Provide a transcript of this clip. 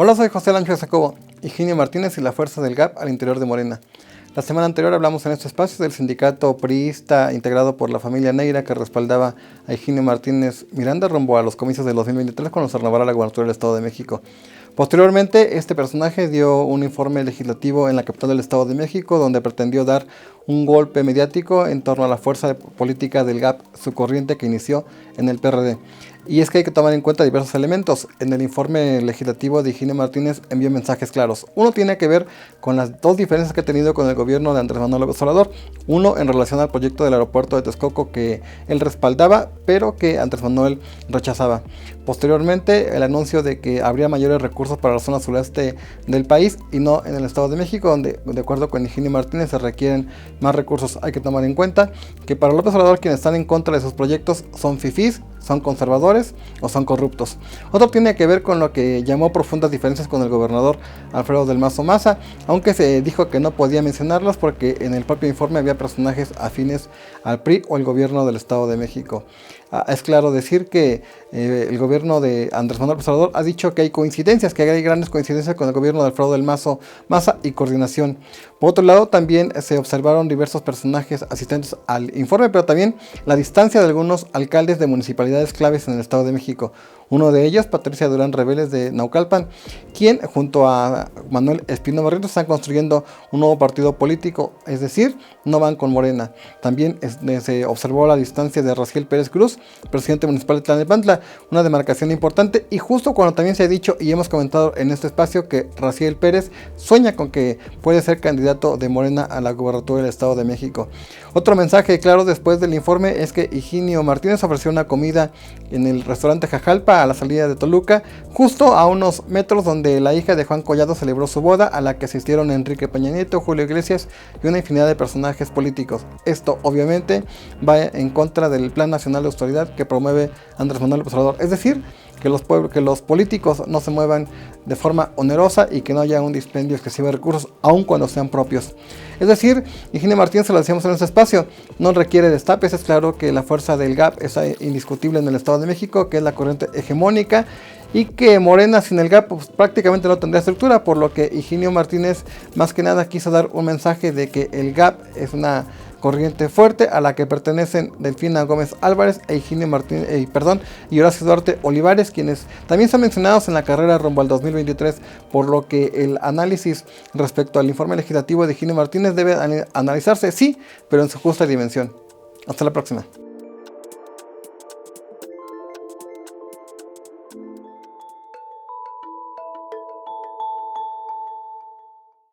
Hola, soy José Lancho Jacobo, Higinio Martínez y la fuerza del GAP al interior de Morena. La semana anterior hablamos en este espacio del sindicato priista integrado por la familia Neira que respaldaba a Higinio Martínez Miranda rumbo a los comicios del 2023 cuando se renovara la gubernatura del Estado de México. Posteriormente, este personaje dio un informe legislativo en la capital del Estado de México donde pretendió dar un golpe mediático en torno a la fuerza política del GAP, su corriente que inició en el PRD. Y es que hay que tomar en cuenta diversos elementos. En el informe legislativo de Higinio Martínez envió mensajes claros. Uno tiene que ver con las dos diferencias que ha tenido con el gobierno de Andrés Manuel López Obrador. Uno en relación al proyecto del aeropuerto de Texcoco que él respaldaba, pero que Andrés Manuel rechazaba. Posteriormente, el anuncio de que habría mayores recursos para la zona sureste del país y no en el Estado de México, donde de acuerdo con Higinio Martínez se requieren más recursos. Hay que tomar en cuenta que para López Obrador quienes están en contra de sus proyectos son fifís, son conservadores o son corruptos. Otro tiene que ver con lo que llamó profundas diferencias con el gobernador Alfredo del Mazo Maza, aunque se dijo que no podía mencionarlos porque en el propio informe había personajes afines al PRI o el gobierno del Estado de México. Es claro decir que el gobierno de Andrés Manuel López Obrador ha dicho que hay coincidencias, que hay grandes coincidencias con el gobierno de Alfredo del Mazo Maza y coordinación. Por otro lado, también se observaron diversos personajes asistentes al informe, pero también la distancia de algunos alcaldes de municipalidades claves en el Estado de México. Uno de ellos, Patricia Durán Reveles de Naucalpan, quien junto a Manuel Espino Barrientos están construyendo un nuevo partido político, es decir, no van con Morena. También se observó la distancia de Raciel Pérez Cruz, presidente municipal de Tlalnepantla, una demarcación importante, y justo cuando también se ha dicho y hemos comentado en este espacio que Raciel Pérez sueña con que puede ser candidato de Morena a la gubernatura del Estado de México. Otro mensaje claro después del informe es que Higinio Martínez ofreció una comida en el restaurante Jajalpa a la salida de Toluca, justo a unos metros donde la hija de Juan Collado celebró su boda, a la que asistieron Enrique Peña Nieto, Julio Iglesias y una infinidad de personajes políticos. Esto obviamente va en contra del Plan Nacional de Austeridad que promueve Andrés Manuel López Obrador, es decir, que los políticos no se muevan de forma onerosa y que no haya un dispendio excesivo de recursos, aun cuando sean propios. Es decir, Higinio Martínez, se lo decíamos en este espacio, no requiere destapes. Es claro que la fuerza del GAP es indiscutible en el Estado de México, que es la corriente hegemónica, y que Morena sin el GAP pues, prácticamente no tendría estructura, por lo que Higinio Martínez más que nada quiso dar un mensaje de que el GAP es una corriente fuerte a la que pertenecen Delfina Gómez Álvarez e Higinio Martínez, y Horacio Duarte Olivares, quienes también son mencionados en la carrera rumbo al 2023, por lo que el análisis respecto al informe legislativo de Higinio Martínez debe analizarse, sí, pero en su justa dimensión. Hasta la próxima.